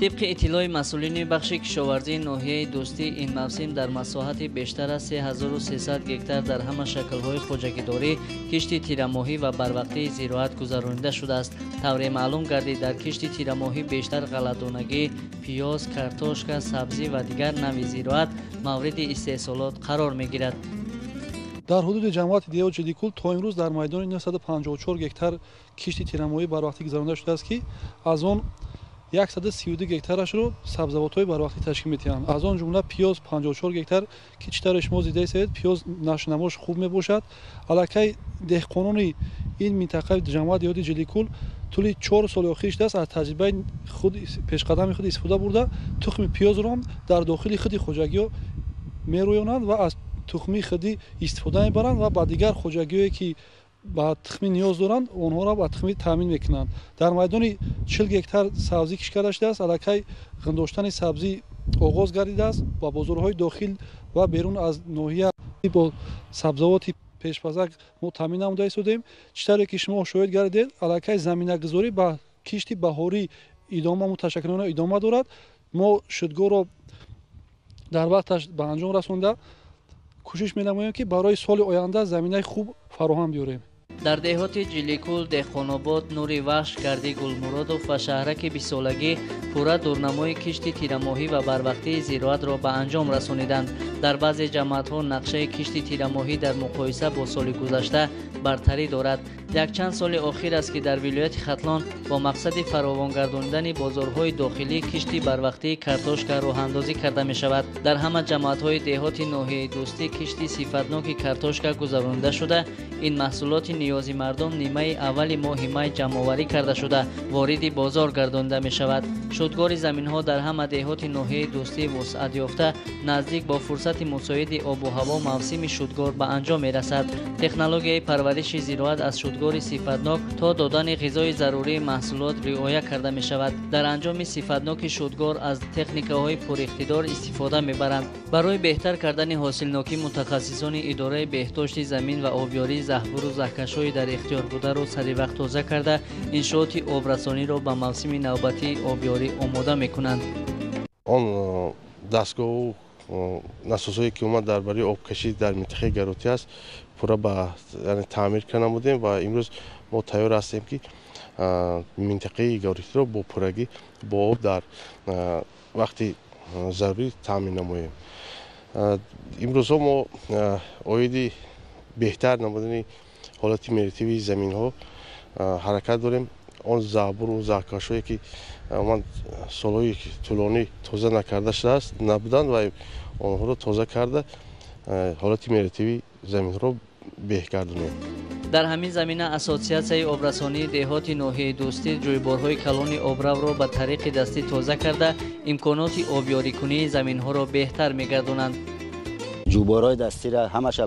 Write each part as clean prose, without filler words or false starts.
طبق اطلاع مسئولین بخش کشاورزی ناحیه دوستی این موسم در مساحت بیشتر از 3300 گکتار در همه شکل‌های خوجگیداری کشت تیره‌ماهی و بروقتی زراعت گذرانیده شده است. طور معلوم گردید در کشت تیره‌ماهی بیشتر غله‌دانگی، پیاز، کارتوشک، سبزی و دیگر نوع زراعت مورد استحصالات قرار می‌گیرد. در حدود جماعت دیه و جلیکول تا امروز در میدان 954 گکتار کشت تیره‌ماهی بروقتی گذرانده شده است که از آن 132 گکتارش رو سبزیجات بروقتی تشکیل می‌دهند. از آن جمله پیاز 54 گکتار که چطورش ما زیاده است، پیاز نشنماش خوب میباشد. علاقه دهقانان این منطقه جماعت دیه جلیکول طول 4 سال اخیرش دست از تجربه خود پیشقدم خود استفاده برده تخم پیاز رو در داخل خود خوجگی میرویانند و از تخمی خودی استفاده میبرند و با دیگر خوجگی‌هایی که با تخمی نیاز دارند آنها را با تخمی تامین میکنند. در میدان 40 گکتار سبزی کش کرده شده است. علاقه غنداشتن سبزی آغاز گردیده است. با بازارهای داخل و بیرون از ناحیه با سبزیجات پیشپزک ما تامین نموده ایستادیم. چطوری که شما شاهد گردید علاقه زمینه گذاری با کشت بهاری ادامه متشکلانه ادامه دارد. ما شدگاه را در وقتش به انجام رسانده کوشش می‌نماییم که برای سال آینده زمینه خوب فراهم بیاریم. در دهات جلیکول، دهقان‌آباد، نوری وحش، گردی گلمرادوف و شهرک بیسالگی پورا دورنمای کشت تیره‌ماهی و بروقتی زراعت را به انجام رسانیدند. در بعضی جماعت‌ها نقشه کشت تیره‌ماهی در مقایسه با سال گذشته برتری دارد. یک چند سال اخیر است که در ولایت ختلان با مقصد فراوان گرداندن بازارهای داخلی کشت بروقتی کارتوشک راه‌اندازی کرده می‌شود. در همه جماعت‌های دهات ناحیه دوستی کشت صفتناک کارتوشک گذرانده شده. این محصولات نیازی مردم نیمه اول ماه مای جمع‌آوری کرده شده وارد بازار گردانده می‌شود. شدگار زمین‌ها در همه دهات ناحیه دوستی وسعت یافته نزدیک با فرصت مساعد آب و هوا موسم شدگار به انجام می‌رسد. تکنولوژی پرورش زراعت از شدگار صفتناک تا دادن غذای ضروری محصولات رعایت کرده می‌شود. در انجام صفتناک شدگار از تکنیک‌های پراقتدار استفاده می‌برند. برای بهتر کردن حاصلناکی متخصصان اداره بهداشت زمین و آبیاری زهبور و زهکش‌های در اختیار بوده را سری وقت تازه کرده انشاءات آبرسانی را به موسم نوبتی آبیاری آماده می‌کنند. آن دستگاه و نسازهایی که اومد درباره آبکشی در منطقه گروتی است پورا با تعمیر کنم بودیم و امروز ما تیار هستیم که منطقه گروتی را با پورگی با آب در وقتی ضروری تامین نماییم. امروز ما اویدی بهتر نمودن حالت مرتبی زمین ها حرکت داریم. آن زعبور و زهکش‌هایی که من سالهای طولانی تازه نکرده شده است نبودند و آنها را تازه کرده حالت مرتبی زمین را بهگردانیم. در همین زمینه اسوسیاسیون آبرسانی دهات ناحیه دوستی جویبارهای کلان آبرو را به طریق دستی تازه کرده امکانات آبیاری کنی زمین ها را بهتر می‌گردانند. جویبارهای دستی را همش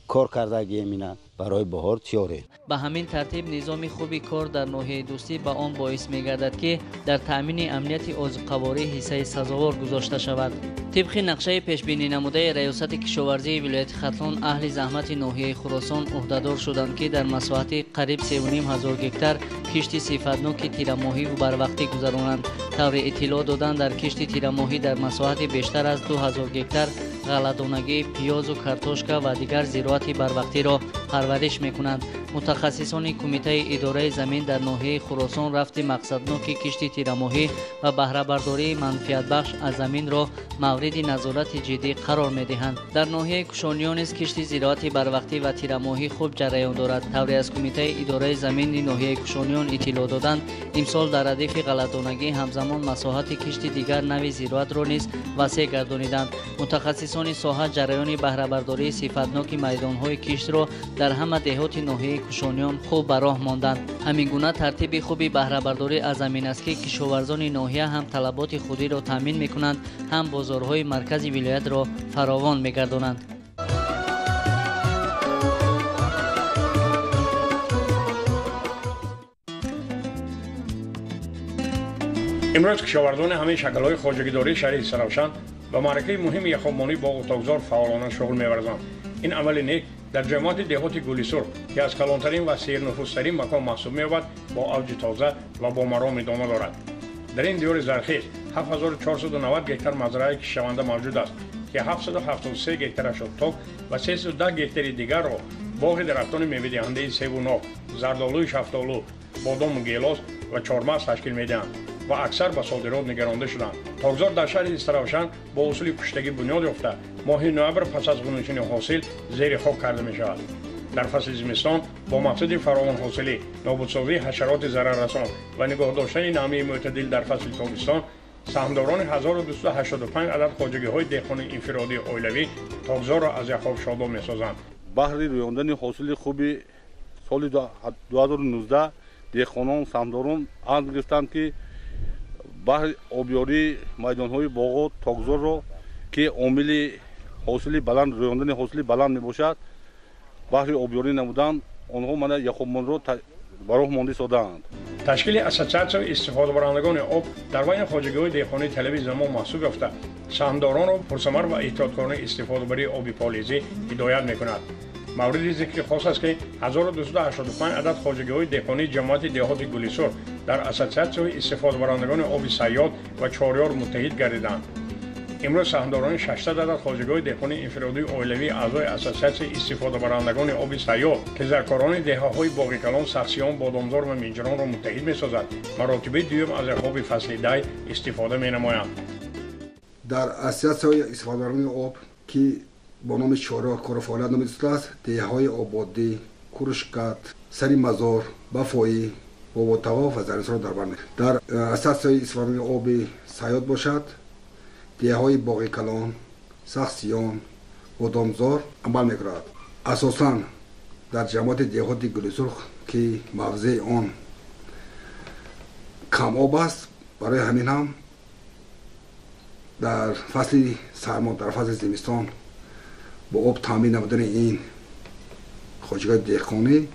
کار کرده گیمینه برای بهار تیاره. به همین ترتیب نظام خوبی کار در ناحیه دوستی به آن باعث می‌گردد که در تأمین امنیت آذوقه‌واری حصه سزاوار گذاشته شود. طبق نقشه پیشبینی نموده ریاست کشاورزی ولایت ختلان اهل زحمت ناحیه خراسان عهدهدار شدند که در مساحت قریب 3,500 گکتار کشت صفتناک تیره‌ماهی و بروقتی گذرانند. طور اطلاع دادند در کشت تیره‌ماهی در مساحت بیشتر از 2000 گکتار غله‌دانگی، پیاز و کارتوشک و دیگر زراعت بروقتی را پرورش می‌کنند. متخصصان کمیته اداره زمین در ناحیه خراسان رفت مقصدناک کشت تیره‌ماهی و بهره برداری منفعت بخش از زمین را مورد نظارت جدی قرار می‌دهند. در ناحیه کشانیان نیز کشت زراعت بروقتی و تیره‌ماهی خوب جریان دارد. طوری از کمیته اداره زمین ناحیه کشانیان اطلاع دادند امسال در ردیف غله‌دانگی همزمان مساحت کشت دیگر نوع زراعت را نیز وسیع گردانیدند. متخصصان ساحه جریان بهره برداری صفتناک میدان‌های کشت را در همه دهات ناحیه کشانیان خوب به راه ماندند. همین گونه ترتیب خوبی بهره برداری از زمین است که کشاورزان ناحیه هم طلبات خودی را تامین می‌کنند هم بازارهای مرکزی ولایت را فراوان می‌گردانند. امروز کشاورزان همه شکل‌های خواجگی‌داری شهر سروشن و معرکه مهم یخامانی با اتاقزار فعالانه شغل می‌ورزند. این عمل نیک در جماعت دهات گلیسر که از کلانترین و سیرنفوذترین مکان محسوب می‌یابد با اوج تازه و با مرام ادامه دارد. در این دیار زرخیز 7490 گکتار مزرعه کشاورزی موجود است که 773 گکتارش تاک و 310 گکتار دیگر را باغ درختان میوه دهنده سیب و ناب، زردآلو، شفتالو، بادام و گیلاس و چهارمغز تشکیل میدهند و اکثر به صادرات نگرانده شدند. تاکزار در شهر استراوشن با اصول کشتگی بنیاد یافته ماه نوامبر پس از غنوچین حاصل زیر خاک کرده می شود. در فصل زمستان با مقصد فراوان حاصلی، نابودسازی حشرات ضرررسان و نگاه داشتن نمی معتدل در فصل تابستان، سهامداران 1285 عدد خواجگی‌های دهقانی انفرادی عائلوی تاکزار را از یخاب شاداب می‌سازند. بهر رویاندن حاصل خوبی سال 2019 دهقانان سهامداران عهد گرفتند که بهر آبیاری میدان‌های باغات تاکزار را که عامل حاصل بلند رویاندن حاصل بلند میباشد بهر آبیاری نمودند آنها من یخابمان را براه مانده ساختند. تشکیل اساسیاسیون استفاده برندگان آب در بین خواجگی‌های دهقانی طلب زمان محسوب یافته سهامداران را پرثمر و احتیاطکارانه استفاده بری آب پالیزی هدایت می‌کند. مورد ذکر خاص است که 1285 عدد خواجگی‌های دهقانی جماعت دهات گلیسور در اساسیاسیون استفاده برندگان آب صیاد و چهاریار متحد گردیدند. امروز سهامداران 600 عدد خواجگی‌های دهقانی انفرادی عائلوی اعضای اساسیاسیون استفاده برندگان آب صیاد که زرکاران دهه‌های باغ کلان، سخسیان، بادامزار و منجران را متحد می‌سازد مراتب دوم از آب فصل دی استفاده می‌نمایند. در اساسیاسیون استفاده برندگان آب که با نام چهارراه کار فعالیت نمی‌داشته است دهه‌های آبادی، کرشکات، سری مزار، بفایی، باباتوا و زرنسار در بر می‌گیرد. در اساسیاسیون استفاده برندگان آب صیاد باشد دهه‌های باغ کلان، سخسیان، بادامزار عمل می‌کند. اساساً در جماعت دهات گلیسرخ که موضع آن کم آب است برای همین هم در فصل سرما در فصل زمستان با آب تامین نمودن این خواجگاه دهقانی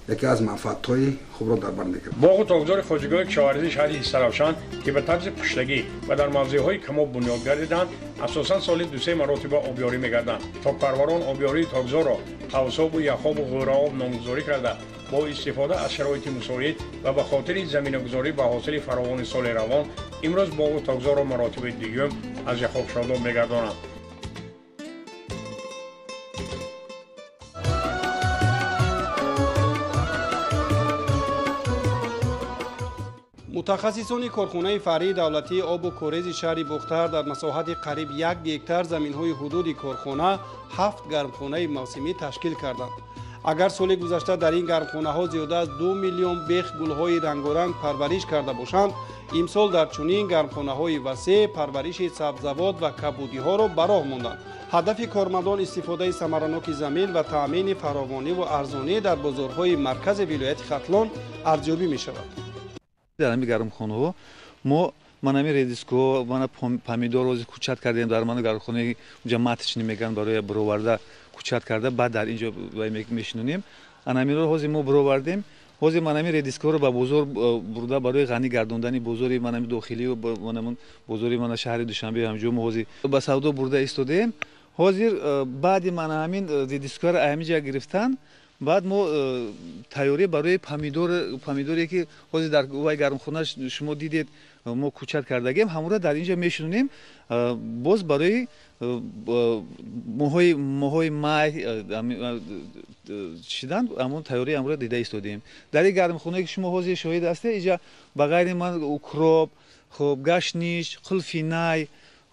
یکی از منفعت‌های خوب را در بر می‌گیرد. باغ تاکزار خواجگاه کشاورزی شهر استراوشن که به طرز کشتگی و در موضع‌های کم آب بنیاد گردیدند اساساً سالی 2-3 مراتب آبیاری می‌گردند. تاکپروران آبیاری تاکزار را حوض‌آب و یخاب و غورآب نامگذاری کرده با استفاده از شرایط مساعد و به خاطر زمینه‌گذاری به حاصل فراوان سال روان امروز باغ تاکزار را مراتب دیگر از یخاب شاداب می‌گردانند. متخصصان کارخانه فرعی دولتی آب و کورز شهر بختر در مساحت قریب 1 گکتار زمین‌های حدود کارخانه 7 گرمخانه موسمی تشکیل کردند. اگر سال گذشته در این گرمخانه‌ها زیاده از 2 میلیون بیخ گل‌های رنگارنگ پرورش کرده باشند، امسال در چنین گرمخانه‌های وسیع پرورش سبزوات و کبودی‌ها را براه ماندند. هدف کارمندان استفاده ثمرناک زمین و تأمین فراوانی و ارزانی در بازارهای مرکز ولایت ختلان ارزیابی می‌شود. در همین گرمخانه‌ها ما منمی ردیسکو من پامیدور روز کوچت کردیم در من گرمخانه اونجا ماتچ نمیگن برای برآورده کوچت کرده بعد در اینجا میشنونیم انمی رو روز ما برآوردیم روز منمی ردیسکو رو به بزرگ برده برای غنی گردوندن بزرگی منمی داخلی و منمون بزرگی من شهر دوشنبه همجا ما روزی به سودا برده ایستادیم حاضر بعد من همین ردیسکو رو همینجا گرفتن بعد ما تیاری برای پامیدوری که حاضر در وای گرمخانه شما دیدید ما کوچت کردگیم همون را در اینجا میشونیم باز برای ماهای مای شدن همون تیاری امروز دیده ایستادیم در این گرمخانه که شما حاضر شاهد هستید اینجا بغیر من اوکراپ خب گشنیش قلفینای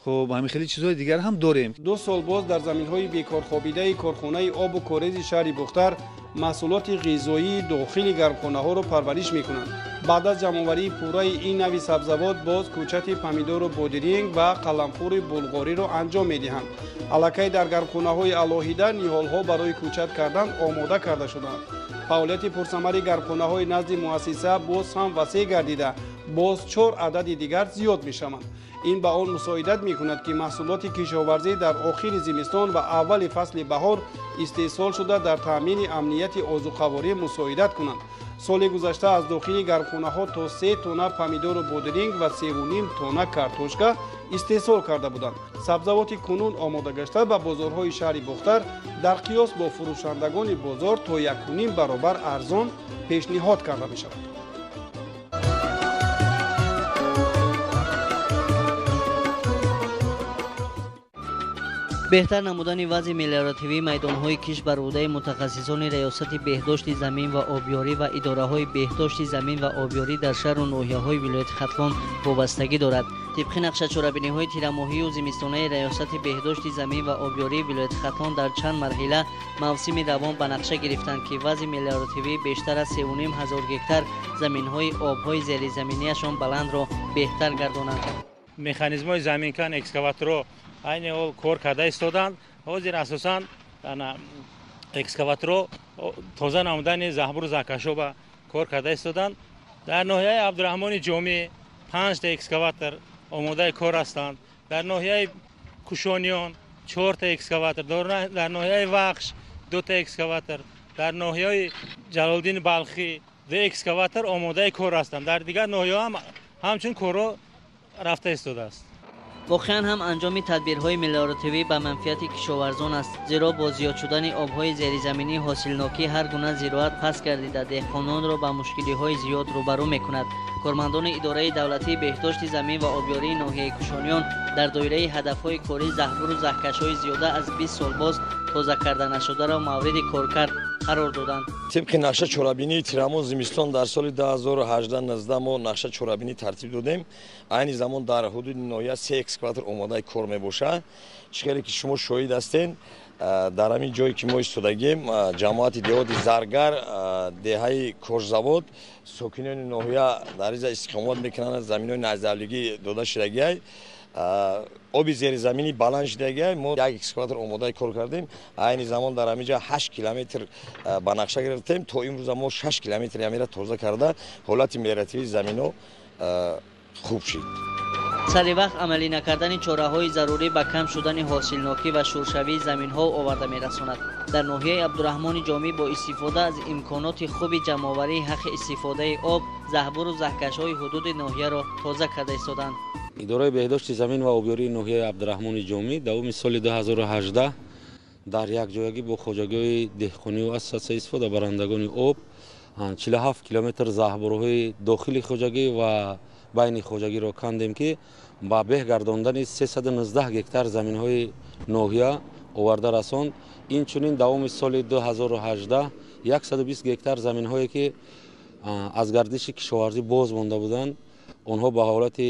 خب همین خیلی چیزهای دیگر هم داریم. 2 سال باز در زمین‌های بیکار خوابیده کارخانه آب و کورز شهر بختر محصولات غذایی داخل گرمخانه‌ها را پرورش می‌کنند. بعد از جمع‌آوری پوره این نوع سبزوات باز کوچت پامیدور و بادرینگ و قلمخور بلغاری را انجام می‌دهند. الکی در گرمخانه‌های علاهیده نهال‌ها برای کوچت کردن آماده کرده شدند. فعالیت پرثمر گرمخانه‌های نزد مؤسسه باز هم وسیع گردیده باز 4 عدد دیگر زیاد می‌شوند. این به آن مساعدت می‌کند که محصولات کشاورزی در آخر زمستان و اول فصل بهار استحصال شده در تامین امنیت آذوقه‌واری مساعدت کنند. سال گذشته از داخل گرمخانه‌ها تا 3 تن پامیدور و بادرینگ و 3.5 تن کارتوشکا استحصال کرده بودند. سبزوات کنون آماده گشته به بازارهای شهر بختر در قیاس با فروشندگان بازار تا 1.5 برابر ارزان پیشنهاد کرده می‌شود. بهتر نمودن وضع ملیاراتیوی میدانهای کش بر عهده متخصصان ریاست بهداشت زمین و آبیاری و اداره‌های بهداشت زمین و آبیاری در شهر و ناحیه‌های ولایت ختلان وابستگی دارد. طبق نقشه چهاربینی‌های تیرماهی و زمستانه ریاست بهداشت زمین و آبیاری ولایت ختلان در چند مرحله موسم دوام به نقشه گرفتند که وضع ملیاراتیوی بیشتر از 3,500 گکتار زمین‌های آب‌های زیرزمینی‌شان بلند را بهتر گردانند. مکانیزم‌های زمینکن اکسکاواتور айне ҳол кор карда истоданд. ҳозир асосан экскаваторо тоза намудани заҳбуру закашоба кор карда истоданд. дар ноҳияи абдураҳмони ҷомӣ 5 та экскаватор омодаи кор ҳастанд. дар ноҳияи кушониён 4 та экскаватор, дар ноҳияи вахш 2 та экскаватор, дар ноҳияи ҷалолиддини балхӣ 2 экскаватор омодаи кор ҳастанд. дар дигар ноҳияҳо ҳамчун корро рафта истодааст. واقعا هم انجام تدبیرهای ملیاراتیوی به منفعت کشاورزان است، زیرا با زیاد شدن آبهای زیرزمینی حاصلناکی هر گونه زراعت پست گردیده دهقانان را به مشکلی‌های زیاد روبرو می‌کند. کارمندان اداره دولتی بهداشت زمین و آبیاری ناحیه کشانیان در دایره هدف‌های کاری زهبور و زهکش‌های زیاده از 20 سال باز تازه کرده نشده را مورد کارکرد قرار دادند. طبق نقشه چهاربینی تیرماه زمستان در سال 2018-19 ما نقشه چهاربینی ترتیب دادیم. عین زمان در حدود ناحیه 3 اکسکاواتور آماده کار میباشه. چیکاری که شما شاهد هستین در همین جایی که ما ایستادگیم جماعت دیهات زرگر دههای کارزاود ساکنان ناحیه در اینجا استقامت میکنند. زمین‌های نزدیکی داده شدگی آبی زیر زمینی بلند شدگی ما یک اکسکاواتور آماده کار کردیم. عین زمان در همینجا 8 کیلومتر به نقشه گرفتیم تا امروز ما 6 کیلومتر همین تازه کرده حالت ملیاراتیوی زمینو خوب شد. سر وقت عملی نکردن چاره‌های ضروری به کم شدن حاصلناکی و شورشوی زمین‌ها آورده می‌رساند. در ناحیه عبدالرحمن جامی با استفاده از امکانات خوب جمع‌آوری حق استفاده آب، زهبور و زهکش‌های حدود ناحیه را تازه کرده ایستادند. اداره بهداشت زمین و آبیاری ناحیه عبدالرحمن جامی دوام سال 2018 در یک جایگی با خواجگی دهقانی و اساسی استفاده برندگان آب 47 کیلومتر زهبورهای داخلی خواجگی و بین خواجگی را کندیم که با به گرداندن 319 گکتار زمین‌های ناحیه آورده رساند. این چنین دوام سال 2018 120 گکتار زمین‌هایی که از گردش کشاورزی باز مانده بودند آنها به حالت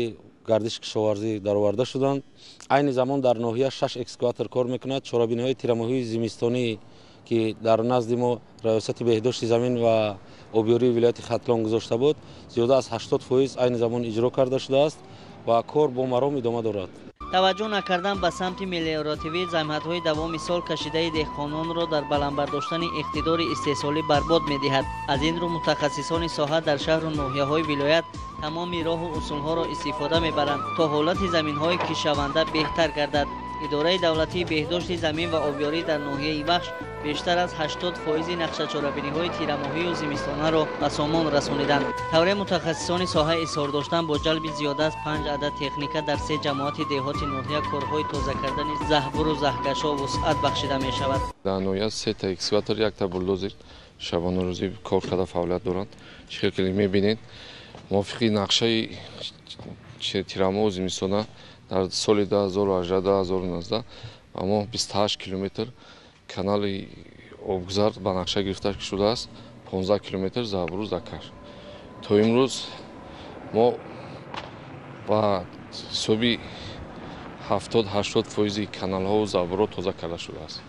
گردش کشاورزی درآورده شدند. عین زمان در ناحیه 6 اکسکاواتور کار میکند. چهاربینی‌های تیرماهی زمستانی که در نزد ما ریاست بهداشت زمین و آبیاری ولایت ختلان گذاشته بود زیاده از 80% عین زمان اجرا کرده شده است و کار با مرام ادامه دارد. توجه نکردن به سمت ملیاراتیوی زحمت‌های دوام سال کشیده دهقانان را در بلند برداشتن اقتدار استحصالی برباد می‌دهد. از این رو متخصصان ساحه در شهر و ناحیه‌های ولایت تمام راه و اصول‌ها را استفاده می‌برند تا حالت زمین‌های کشاونده بهتر گردد. اداره دولتی بهداشت زمین و آبیاری در ناحیه بخش بیشتر از 80% نقشه چهاربینی‌های تیرماهی و زمستانه را به سامان رسانیدند. طور متخصصان ساحه اظهار داشتند با جلب زیاده از 5 عدد تکنیک در 3 جماعت دهات ناحیه کارهای تازه کردن زهبور و زهکش‌ها وسعت بخشیده می شود. در ناحیه 3 تا اکسکاواتور 1 تا بولدوزر شبانه روزی کار کرده فعالیت دارند. چه که می‌بینید موافق نقشه تیرماه و زمستانه در سال 2018-2019 اما 28 کیلومتر کانال آبگذر به نقشه گرفته شده است. 15 کیلومتر زهبور و زکر. تا امروز ما با حسابی 70-80% کانال ها و زهبور تازه کرده شده است.